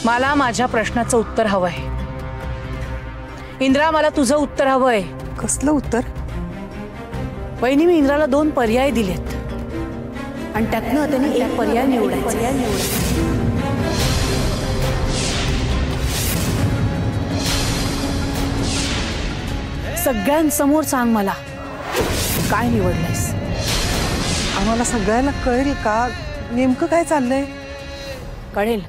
मला माझ्या प्रश्नाचं उत्तर हवंय इंद्रा, मला तुझं उत्तर हवंय। कसलं उत्तर? वहिनी, मी इंद्राला 2 पर्याय दिलेत आणि त्यातनं त्याने एक पर्याय निवडायचा। सगळ्यांसमोर सांग मला काय निवडलंयस। आम्हाला सगळ्यांना कळेल का नेमकं काय चाललंय? कळेल,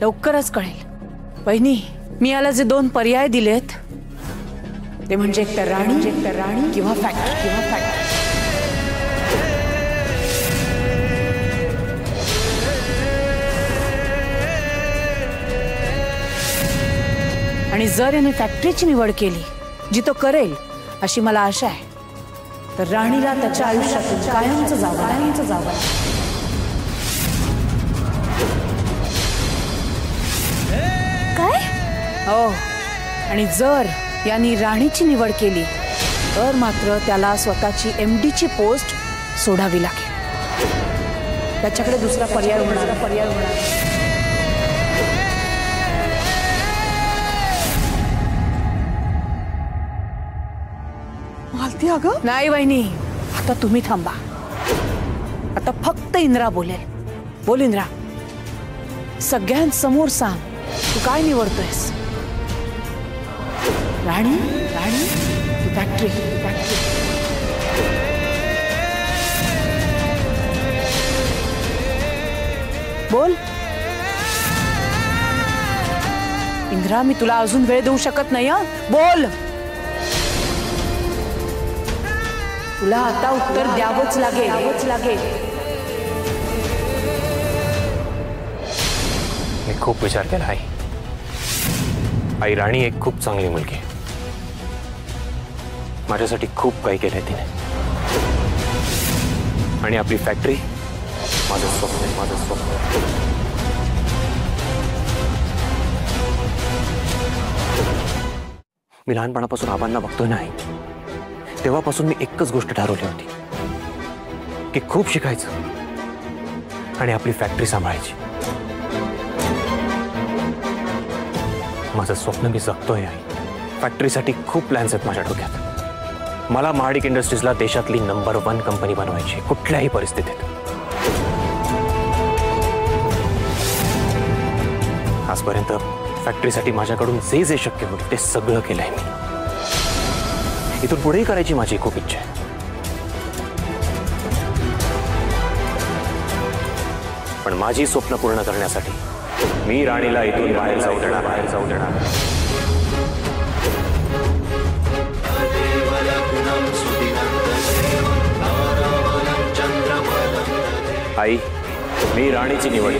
लवकरच कळेल। वहिनी, मी याला जे 2 पर्याय दिलेत ते म्हणजे एक तर राणी किंवा फॅक्टरी। आणि जर याने फॅक्टरीची निवड केली, जी तो करेल अशी मला आशा आहे, तर राणीला त्याच्या आयुष्यातून कायमचं जावं। काय? हो, आणि जर यांनी राणीची निवड केली तर मात्र त्याला स्वतःची MDची पोस्ट सोडावी लागेल। त्याच्याकडे दुसरा पर्याय होणार। मालती अगं, नाही वहिनी, आता तुम्ही थांबा। आता फक्त इंद्रा बोलेल। बोल इंद्रा, सगळ्यांसमोर सांग तू काय निवडतोयस, राणी की फॅक्टरी? बोल इंद्रा, मी तुला अजून वेळ देऊ शकत नाही। बोल, तुला आता उत्तर द्यावंच लागेल। मी खूप विचार केला आई राणी एक खूप चांगली मुलगी, माझ्यासाठी खूप काही केलंय तिने, आणि आपली फॅक्टरी माझं स्वप्न। मी लहानपणापासून आबांना बघतोय नाही, तेव्हापासून मी एकच गोष्ट ठरवली होती की खूप शिकायचं आणि आपली फॅक्टरी सांभाळायची। माझं स्वप्न मी जगतोय आई। फॅक्टरीसाठी खूप प्लॅन्स आहेत माझ्या डोक्यात। मला महाडिक इंडस्ट्रीजला देशातली नंबर 1 कंपनी बनवायची, कुठल्याही परिस्थितीत। आजपर्यंत फॅक्टरीसाठी माझ्याकडून जे जे शक्य होईल ते सगळं केलंय मी। इथून पुढेही करायची माझी खूप इच्छा आहे, पण माझी स्वप्न पूर्ण करण्यासाठी मी राणीला इथून बाहेर जाऊ देणार। आई, मी राणीची निवड।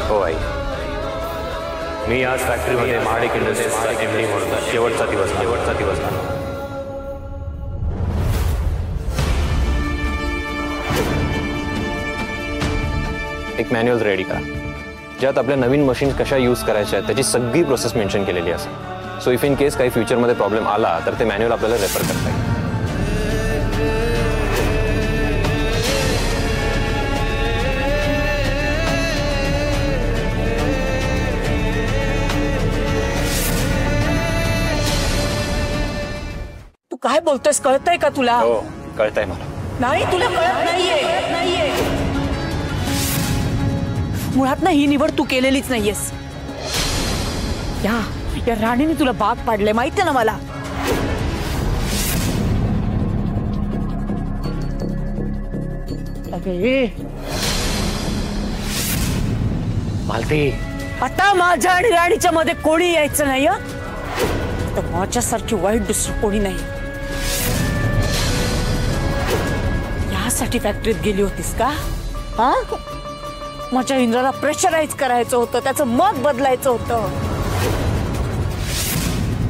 हो आई, मी आज फॅक्टरीमध्ये महाडिक इंडस्ट्रीजचा MD म्हणून शेवटचा दिवस एक मॅन्युअल रेडी करा, ज्यात आपल्या नवीन मशीन्स कशा यूज करायच्या त्याची सगळी प्रोसेस मेन्शन केलेली असेल। सो इफ इन केस काही फ्युचरमध्ये प्रॉब्लेम आला तर ते मॅन्युअल आपल्याला रेफर करता येईल। तू काय बोलतोयस, कळतंय का तुला? हो, कळतंय मला। नाही, तुला कळत नाहीये। मुळात ना ही निवड तू केलेलीच नाहीयेस। या राणीने तुला भाग पाडले, माहितीये ना मला। अरे मालती, आता माझ्या आणि राणीच्या मध्ये कोणी यायचं नाही। तर माझ्यासारखी वाईट दुसरं कोणी नाही। यासाठी फॅक्टरीत गेली होतीस का? हा, माझ्या इंद्राला प्रेशराईज करायचं होतं, त्याचं मत बदलायचं होतं,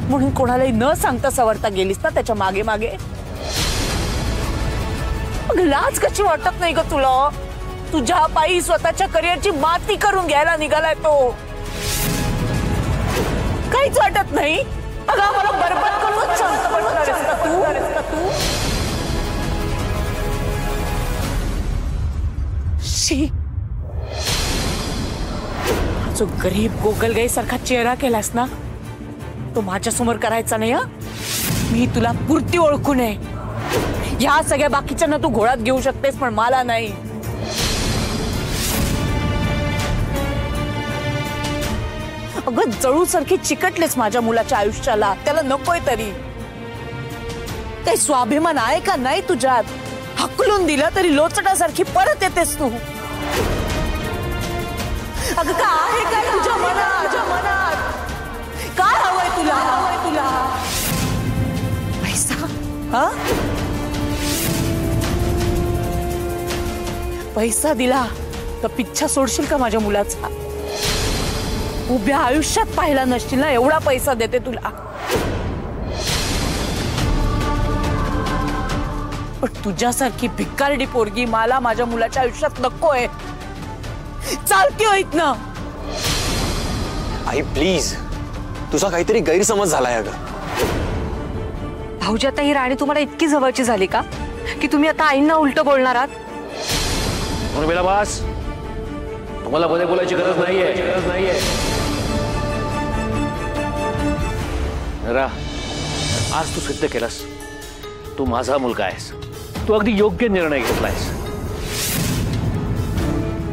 म्हणून कोणालाही न सांगता सवरता गेलीस ना त्याच्या मागे मागे। मग लाज कशी वाटत नाही ग तुला? तुझ्या पायी स्वतःच्या करिअरची माती करून घ्यायला निघालाय तो, काहीच वाटत नाही? अगं आम्हाला बरबाद करून शांत बसणार आहेस का तू? शी, जो गरीब गोगलगाई सारखा चेहरा केलास ना, तो माझ्यासमोर करायचा नाही. मी तुला पुरती ओळखून आहे. या सगळ्या बाकीच्यांना तू घोळात घेऊ शकतेस, पण मला नाही. अगं जळू सारखी चिकटलेस माझ्या मुलाच्या आयुष्याला. त्याला नकोय तरी काही स्वाभिमान आहे का नाही तुझ्यात? हकलून दिला तरी लोचटासारखी परत येतेस तू. अगं काय आहे काय तुझ्या मनात? काय हवंय तुला? पैसा? हा, पैसा दिला तर पिच्छा सोडशील का माझ्या मुलाचा? उभ्या आयुष्यात पाहिला नसशील ना, एवढा पैसा देते तुला. पण तुझ्यासारखी भिकारडी पोरगी मला माझ्या मुलाच्या आयुष्यात नकोय. चालती होईत ना. आई प्लीज, तुझा काहीतरी गैरसमज झालाय. अगं भाऊजी, आता ही राणी तुम्हाला इतकी जवळची झाली का की तुम्ही आता आईंना उलट बोलणार आहात? उर्मिला बास, तुम्हाला मध्ये बोलायची गरज नाहीये. रा, आज तू सिद्ध केलास तू माझा मुलगा आहेस. तू अगदी योग्य निर्णय घेतलायस.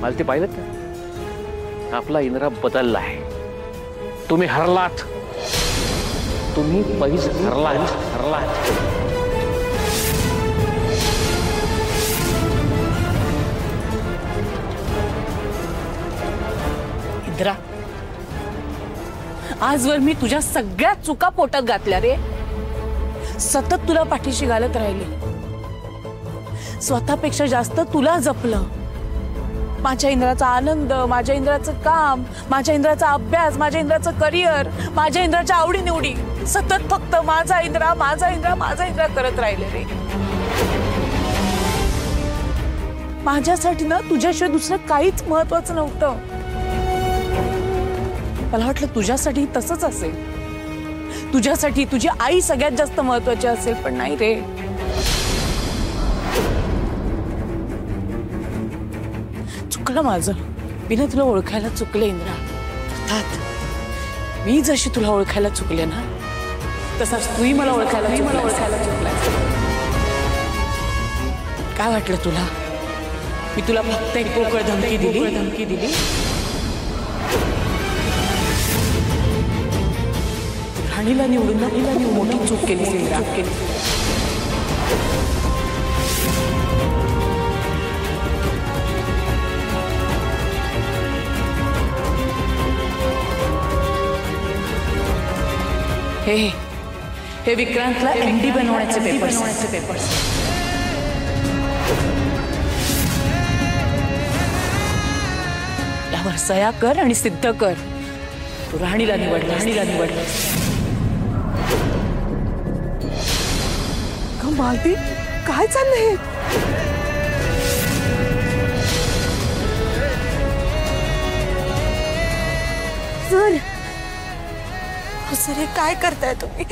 मला ते पाहिलं का? आपला इंद्रा बदललाय. तुम्ही हरलात. तुम्ही पैज हरलात. इंद्रा, आजवर मी तुझ्या सगळ्या चुका पोटात घातल्या रे. सतत तुला पाठीशी घालत राहिले. स्वतःपेक्षा जास्त तुला जपलं. माझ्या इंद्राचा आनंद, माझ्या इंद्राचं काम, माझ्या इंद्राचा अभ्यास, माझ्या इंद्राचं करिअर, माझ्या इंद्राच्या आवडीनिवडी, सतत फक्त माझा इंद्रा करत राहिले रे. माझ्यासाठी ना तुझ्याशिवाय दुसरं काहीच महत्वाचं नव्हतं. मला वाटलं तुझ्यासाठी तसंच असेल. तुझ्यासाठी तुझी आई सगळ्यात जास्त महत्वाची असेल, पण नाही रे. चुकलं माझं. मी ना तुला ओळखायला चुकले इंद्रा. अर्थात मी जशी तुला ओळखायला चुकले ना, तसाच तूही मला ओळखायला चुकला. काय वाटलं तुला? मी तुला फक्त एक पोकळ धमकी दिली. राणीला निवडून मोठी चूक केली इंद्रा. हे विक्रांतला एमडी बनवण्याचे पेपर्स. यावर सह्या कर आणि सिद्ध कर. तू राणीला निवडला. मालती, काय चाललंय? सर, हे काय करताय तुम्ही?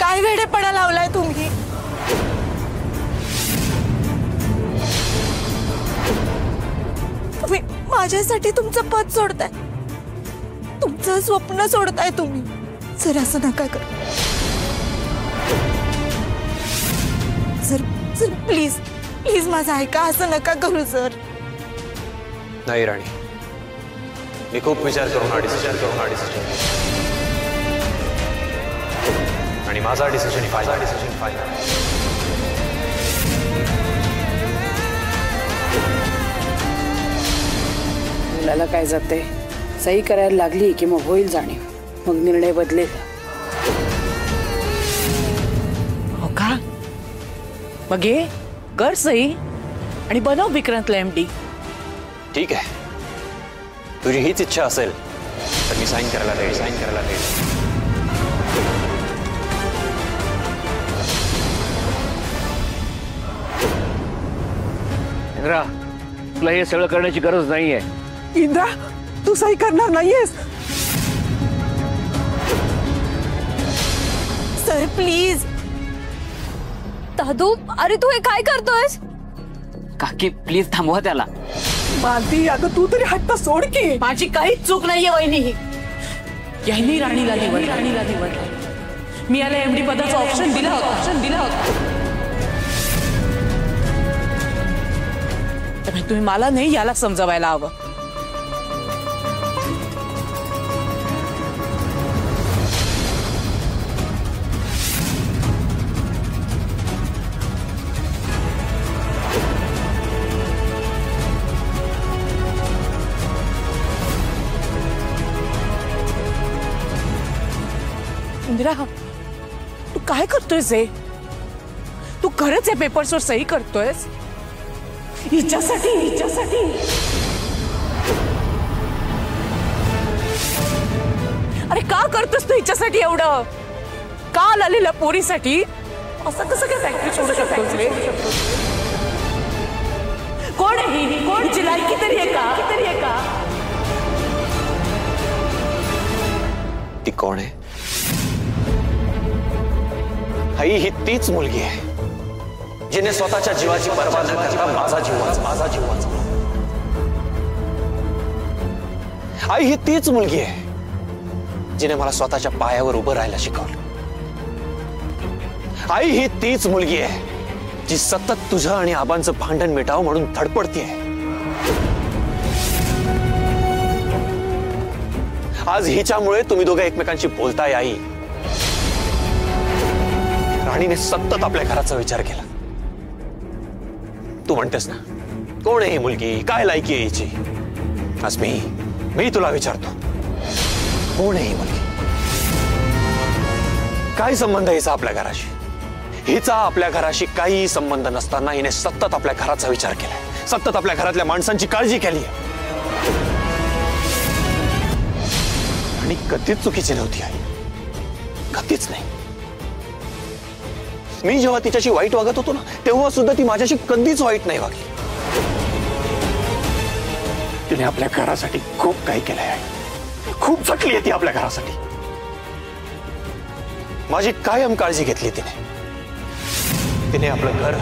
काय वेडेपणा लावलाय तुम्ही? तुम्ही माझ्यासाठी तुमचं पद सोडताय, तुमचं स्वप्न सोडताय तुम्ही. सर, असं नका करू. सर प्लीज माझं ऐका. असं नका करू सर. नाही राणी, मी खूप विचार करून हा डिसिजन आणि माझा डिसिजन फायनल. मुलाला काय जाते, सही करायला लागली की मग होईल जाणीव, मग निर्णय बदलेल. हो का? मग ये कर सही आणि बनव विक्रांतला एमडी. ठीक आहे, तुझी हीच इच्छा असेल तर मी साईन करायला रेडी. इंद्रा, तुला हे सगळं करण्याची गरज नाहीये. इंद्रा, तू सही करणार नाहीयेस? कर प्लीज. दादू, अरे तू हे काय करतोयस? काकी प्लीज थांबवा त्याला. मालती अगं तू तरी हट्ट सोड की. माझी काहीच चूक नाहीये वहिनी. यांनी राणीला निवडलं. मी याला एमडी पदाचा ऑप्शन दिला होता. त्यामुळे तुम्ही मला नाही याला समजवायला हवं. इंदिरा, तू काय करतोयस हे? तू खरंच या पेपर्सवर सही करतोयस? हिच्यासाठी अरे का करतोस तू हिच्यासाठी एवढं? काल आलेल्या पोरीसाठी असं कसं काय फॅक्टरी सोडू शकतोस रे? कोण आहे ही? हिची लायकी तरी आहे का? ती कोण आहे? आई ही तीच मुलगी आहे जिने स्वतःच्या जीवाची पर्वा न करता माझा जीव वाचवला. आई ही तीच मुलगी आहे जिने मला स्वतःच्या पायावर उभं राहायला शिकवलं. आई ही तीच मुलगी आहे जी सतत तुझं आणि आबांचं भांडण मिटावं म्हणून धडपडतीये. आज हिच्यामुळे तुम्ही दोघं एकमेकांशी बोलताय. आई, राणीने सतत आपल्या घराचा विचार केला. तू म्हणतेस ना कोण आहे ही मुलगी, काय लायकी आहे हिची? आज मी तुला विचारतो, कोण आहे ही मुलगी? काय संबंध आहे हिचा आपल्या घराशी? हिचा आपल्या घराशी काही संबंध नसताना हिने सतत आपल्या घराचा विचार केलाय, सतत आपल्या घरातल्या माणसांची काळजी केली आहे. आणि कधीच चुकीची नव्हती आई, कधीच नाही. मी जेव्हा तिच्याशी वाईट वागत होतो ना तेव्हा सुद्धा ती माझ्याशी कधीच वाईट नाही वागली. तिने आपल्या घरासाठी खूप काही केलंय आहे, खूप झटली आहे ती आपल्या घरासाठी. माझी कायम काळजी घेतली तिने आपलं घर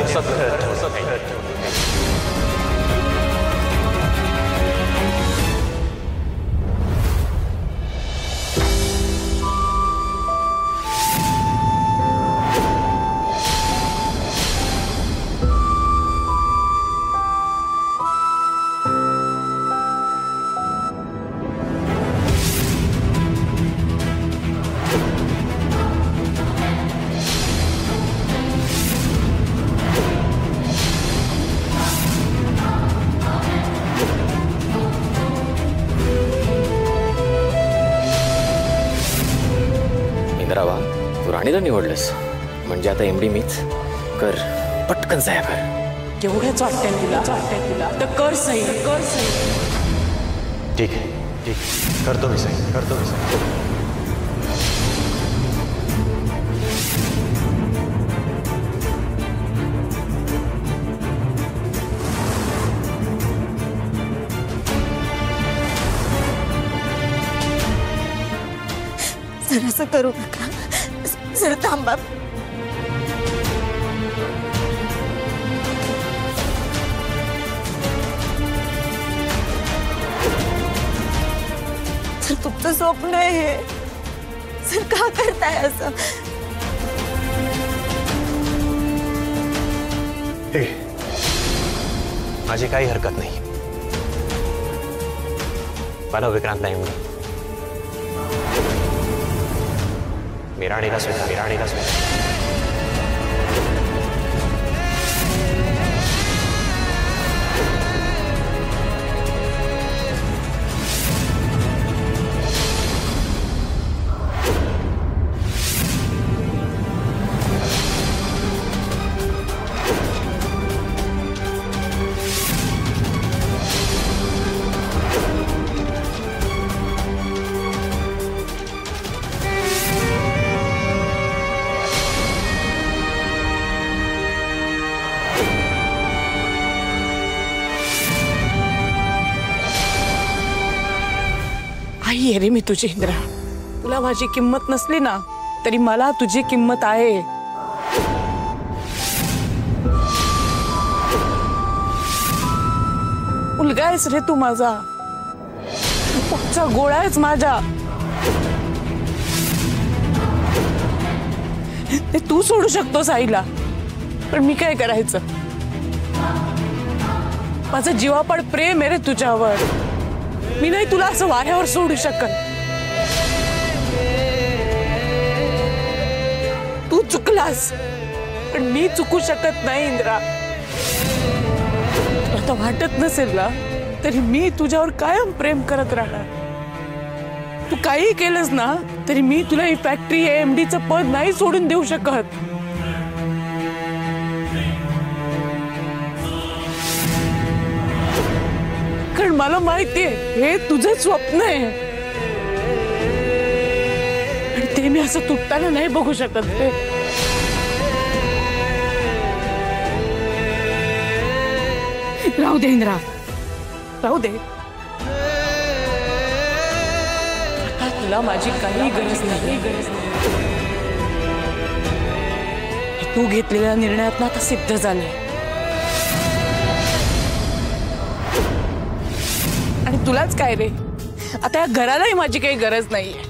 तू राणीला निवडलंस म्हणजे आता एमडी मीच. कर पटकन सह्या कर. एवढंच वाटतंय तुला तर कर सही. ठीक आहे करतो मी सही. सर असं करू नका. सर थांबा. सर तुमचं स्वप्न आहे हे. सर का करताय असं? माझी काही हरकत नाही. बनव विक्रांतला एमडी. मी राणीला स्वीकार. आई आहे रे मी तुझी इंद्रा. तुला माझी किंमत नसली ना तरी मला तुझी किंमत आहे. मुलगा आहेस रे तू माझा, पोटचा गोळा आहेस माझ्या. ते तू सोडू शकतोस आईला, पण मी काय करायचं? माझं जीवापाड प्रेम आहे रे तुझ्यावर. मी नाही तुला असं वाऱ्यावर सोडू शकत. तू चुकलास, पण मी चुकू शकत नाही इंद्रा. आता वाटत नसेल ना, तरी मी तुझ्यावर कायम प्रेम करत राहणार. तू काही केलंस ना, तरी मी तुला ही फॅक्टरी एमडीचं पद नाही सोडून देऊ शकत. कारण मला माहितीये हे तुझं स्वप्न आहे, आणि ते मी असं तुटताना नाही बघू शकत. ते राहू दे इंद्रा, राहू दे. आता तुला माझी काही गरज नाही. तू घेतलेल्या निर्णयात आता सिद्ध झालंय, आणि तुलाच काय रे, आता या घरालाही माझी काही गरज नाहीये.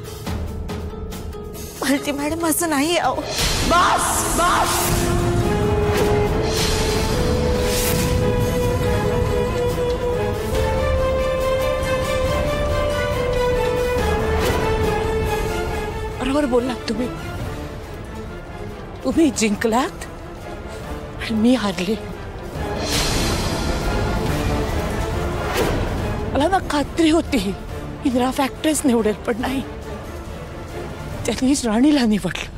मालती मॅडम असं नाही. अहो बस बस. बरोबर बोललात तुम्ही. तुम्ही जिंकलात आणि मी हारले. मला ना खात्री होती इंदिरा फॅक्टरीच निवडेल, पण नाही, त्यांनी राणीला निवडलं.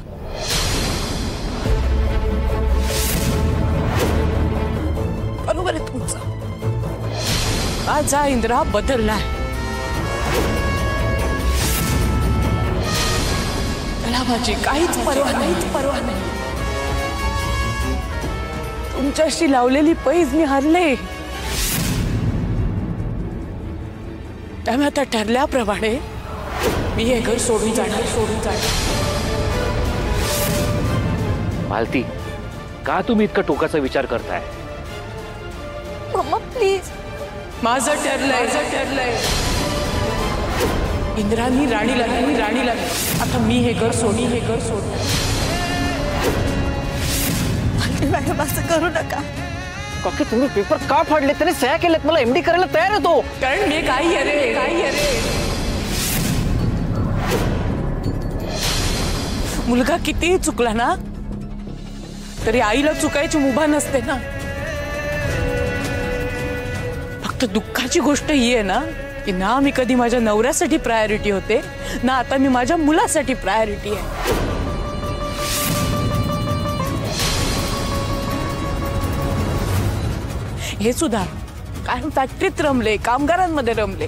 बरोबर आहे तुमचं. माझा इंदिरा बदललाय. मला माझी काहीच परवा नाही. तुमच्याशी लावलेली पैज मी हारले. त्यामुळे आता ठरल्याप्रमाणे मी हे घर सोडून जाणार. मालती, का तुम्ही इतका टोकाचा विचार करताय? मम्मा प्लीज. माझं ठरलंय. इंद्रानी राणीला आता मी हे घर सोडून. मॅडम असं करू नका. काकी तुम्ही पेपर का फाडले? त्याने सह्या केल्यात, मला एमडी करायला तयार होतो. कारण मी काही अरे मुलगा कितीही चुकला ना, तरी आईला चुकायची मुभा नसते ना. फक्त दुःखाची गोष्ट ही आहे ना, की ना मी कधी माझ्या नवऱ्यासाठी प्रायोरिटी होते, ना आता मी माझ्या मुलासाठी प्रायोरिटी आहे. हे सुद्धा कायम फॅक्टरीत रमले, कामगारांमध्ये रमले,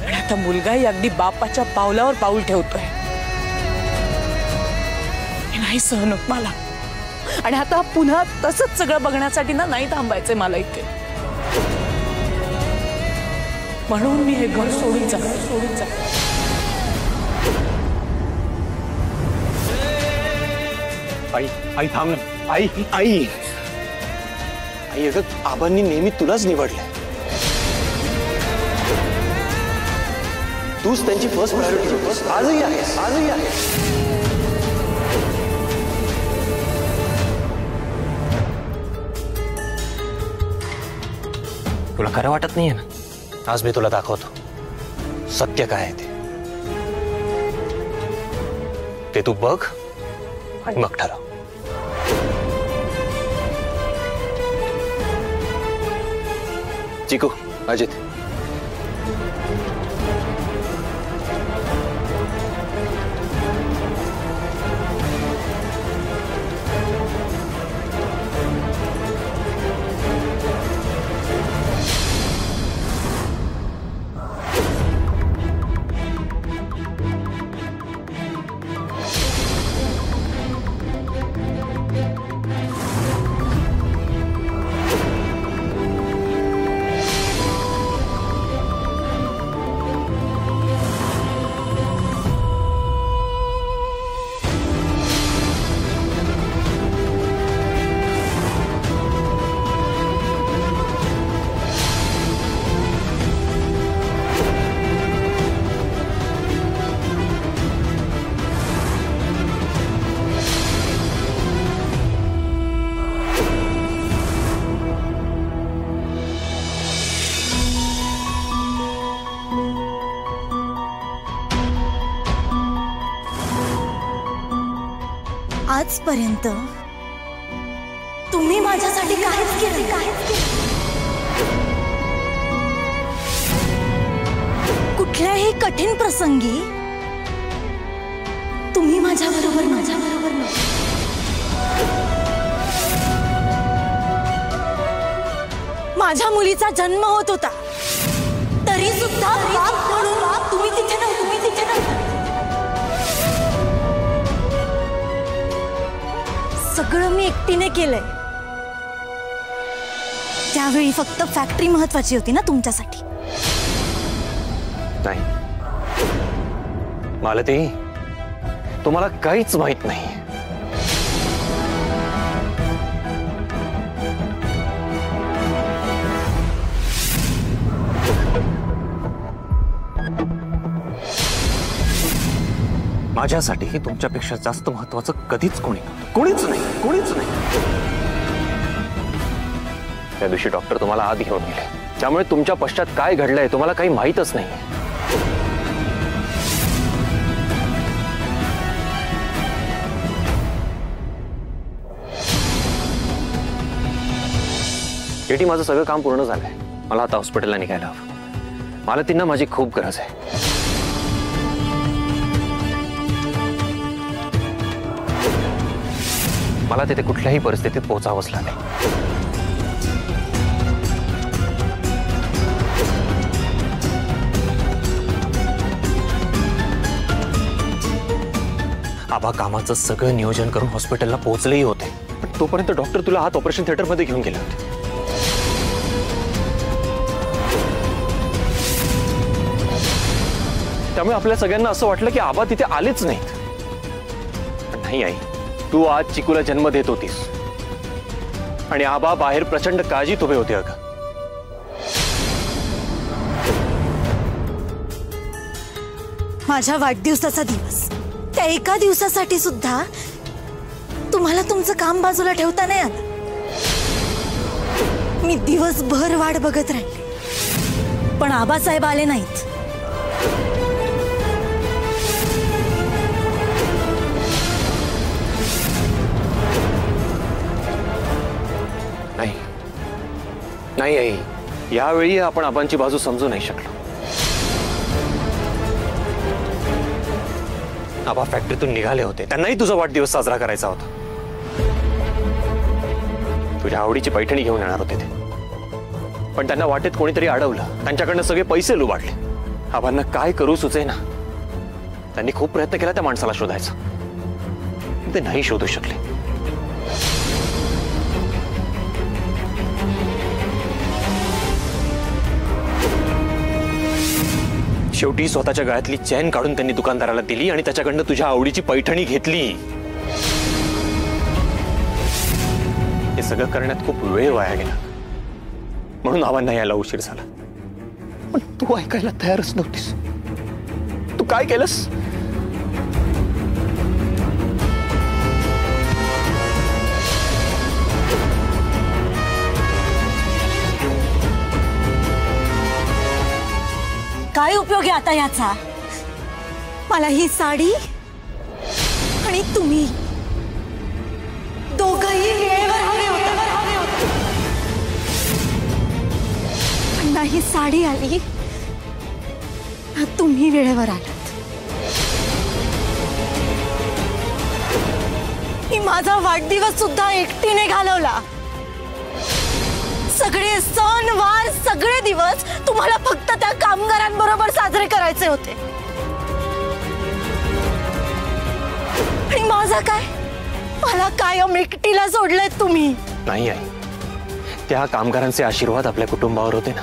आणि आता मुलगाही अगदी बापाच्या पावलावर पाऊल ठेवतोय. हे नाही सहन होत मला, आणि आता पुन्हा तसंच सगळं बघण्यासाठी ना नाही थांबायचंय मला इथे. म्हणून मी हे घर सोडून जाणार. आई थांब ना. आई अगं, आबांनी नेहमी तुलाच निवडलंय. तूच त्यांची फर्स्ट प्रायोरिटी आजही आहेस. तुला खरं वाटत नाहीये ना? आज मी तुला दाखवतो सत्य काय आहे ते तू बघ आणि मग ठरव. चिकू, अजित, आजपर्यंत तुम्ही माझ्यासाठी काहीच केलं. कुठल्याही कठीण प्रसंगी तुम्ही माझ्याबरोबर माझ्या मुलीचा जन्म होत होता तरी सुद्धा बाप म्हणून तुम्ही तिथे नव्हते. सगळं मी एकटीने केलंय. त्यावेळी फक्त फॅक्टरी महत्वाची होती ना तुमच्यासाठी. नाही, मला ते तुम्हाला काहीच माहित नाही. माझ्यासाठी तुमच्यापेक्षा जास्त महत्वाचं कधीच कोणीच नाही. त्या दिवशी डॉक्टर तुम्हाला आत घेऊन गेले, त्यामुळे तुमच्या पश्चात काय घडलंय तुम्हाला काही माहीतच नाही. केटी, माझं सगळं काम पूर्ण झालंय. मला आता हॉस्पिटलला निघायला हवं. मला तिनं माझी खूप गरज आहे. मला तिथे कुठल्याही परिस्थितीत पोहोचावंच लागेल. आबा कामाचं सगळं नियोजन करून हॉस्पिटलला पोहोचलेही होते, पण तोपर्यंत डॉक्टर तुला आत ऑपरेशन थिएटरमध्ये घेऊन गेले होते. त्यामुळे आपल्या सगळ्यांना असं वाटलं की आबा तिथे आलेच नाहीत. पण नाही आई, तू आज चिकूला जन्म देत होतीस आणि आबा बाहेर प्रचंड काळजीत उभे होते. अगं, माझ्या वाढदिवसाचा दिवस, त्या एका दिवसासाठी सुद्धा तुम्हाला तुमचं काम बाजूला ठेवता नाही आलं. मी दिवसभर वाट बघत राहिले, पण आबासाहेब आले नाहीत. नाही आई, यावेळी आपण आबांची बाजू समजू नाही शकलो. आबा फॅक्टरीतून निघाले होते, त्यांनाही तुझा वाढदिवस साजरा करायचा होता. तुझ्या आवडीची पैठणी घेऊन येणार होते ते, पण त्यांना वाटेत कोणीतरी अडवलं. त्यांच्याकडनं सगळे पैसे लुबाडले. आबांना काय करू सुचेना. त्यांनी खूप प्रयत्न केला त्या माणसाला शोधायचा, ते नाही शोधू शकले. शेवटी स्वतःच्या गळ्यातली चैन काढून त्यांनी दुकानदाराला दिली आणि त्याच्याकडनं तुझ्या आवडीची पैठणी घेतली. हे सगळं करण्यात खूप वेळ वाया गेला, म्हणून आबांना यायला उशीर झाला. पण तू ऐकायला तयारच नव्हतीस. तू काय केलंस? काय उपयोग आहे आता याचा? मला ही साडी आणि तुम्ही दोघंही वेळेवर हवे होते. पण ना ही साडी आली ना तुम्ही वेळेवर आलात. मी माझा वाढदिवस सुद्धा एकटीने घालवला. सगळे सण वार, सगळे दिवस तुम्हाला फक्त त्या कामगारांबरोबर साजरे करायचे होते. आणि माझा काय? मला कायम एकटीला सोडलंय तुम्ही. नाही आई, त्या कामगारांचे आशीर्वाद आपल्या कुटुंबावर होते ना,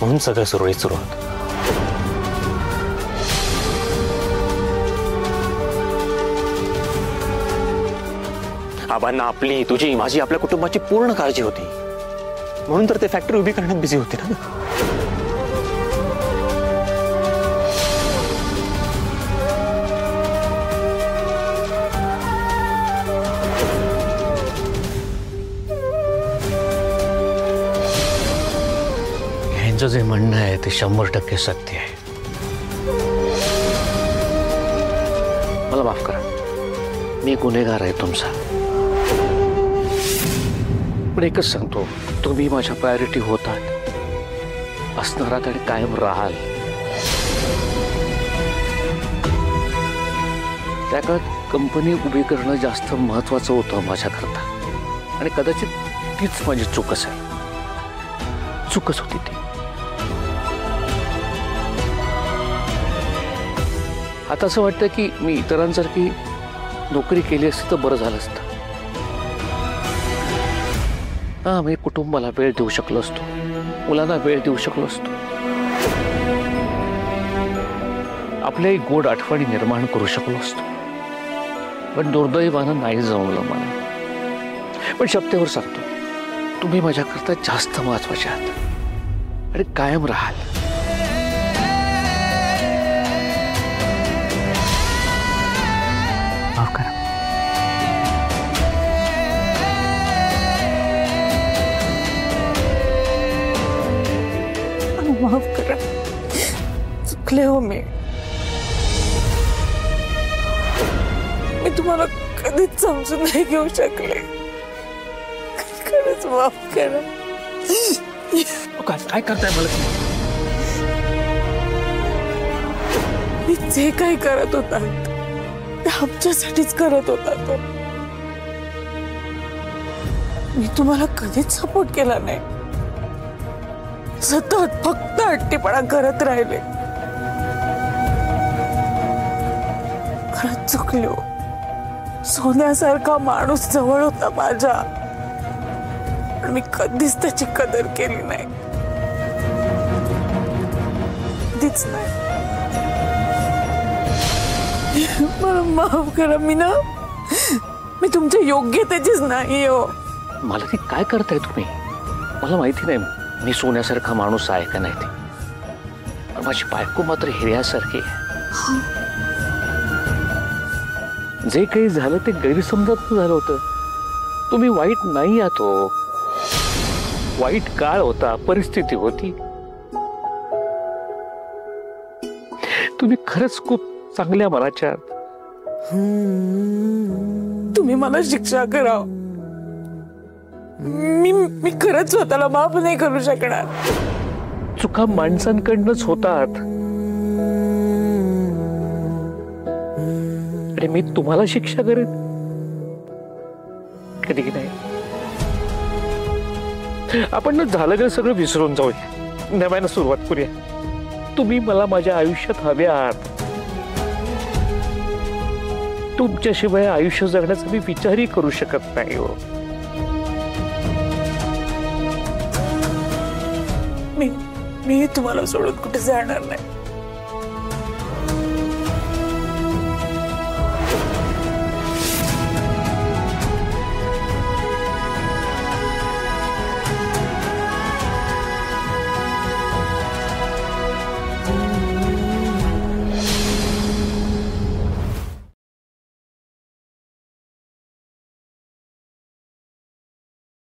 म्हणून सगळं सुरळीत सुरू होतं. आबांना आपली, तुझी, माझी, आपल्या कुटुंबाची पूर्ण काळजी होती, म्हणून तर ते फॅक्टरी उभी करण्यात बिझी होते ना. यांचं जे म्हणणं आहे ते 100% सत्य आहे. मला माफ करा, मी गुन्हेगार आहे तुमचा, पण एकच सांगतो, तुम्ही माझ्या प्रायोरिटी होतात, असणारात आणि कायम राहाल. त्या काळात कंपनी उभी करणं जास्त महत्वाचं होतं माझ्याकरता, आणि कदाचित तीच माझी चूक असेल. चूकच होती ती. आता असं वाटतं की मी इतरांसारखी नोकरी केली असती तर बरं झालं असतं. मी कुटुंबाला वेळ देऊ शकलो असतो, मुलांना वेळ देऊ शकलो असतो, आपल्याही गोड आठवणी निर्माण करू शकलो असतो. पण दुर्दैवानं नाही जमलं मला. पण शब्दावर सांगतो, तुम्ही माझ्याकरता जास्त महत्वाचे आहात आणि कायम राहाल. माफ करा. माफ करा, चुकले हो मी तुम्हाला कधीच समजून नाही घेऊ शकले. खरंच माफ करा. काय करताय मला? मी जे काही करत होता ते आमच्यासाठीच करत होता. तो मी तुम्हाला कधीच सपोर्ट केला नाही. सतत फक्त हट्टीपणा करत राहिले. खरंच चुकलो. सोन्यासारखा माणूस जवळ होता माझ्या, पण मी कधीच त्याची कदर केली नाही. कधीच नाही. मला माफ करा. मी तुमच्या योग्यतेचीच नाही हो. मला ती काय करताय तुम्ही? मला माहिती नाही मी सोन्यासारखा माणूस आहे का नाही ते, पण माझी बायको मात्र हिऱ्यासारखी आहे. जे काही झालं ते गैरसमजात झालं होतं. तुम्ही वाईट नाही आहात हो. वाईट काळ होता, परिस्थिती होती. तुम्ही खरंच खूप चांगल्या मनाच्या. तुम्ही मला शिक्षा करा. मी खरंच स्वतःला माफ नाही करू शकणार. चुका माणसांकडनंच होतात, आणि मी तुम्हाला शिक्षा करेन कधी की नाही. आपण झालं का सगळं विसरून जाऊया, नव्यानं सुरुवात करूया. तुम्ही मला माझ्या आयुष्यात हवे आहात. तुमच्याशिवाय आयुष्य जगण्याचा मी विचारही करू शकत नाही हो. मी तुम्हाला सोडून कुठे जाणार नाही.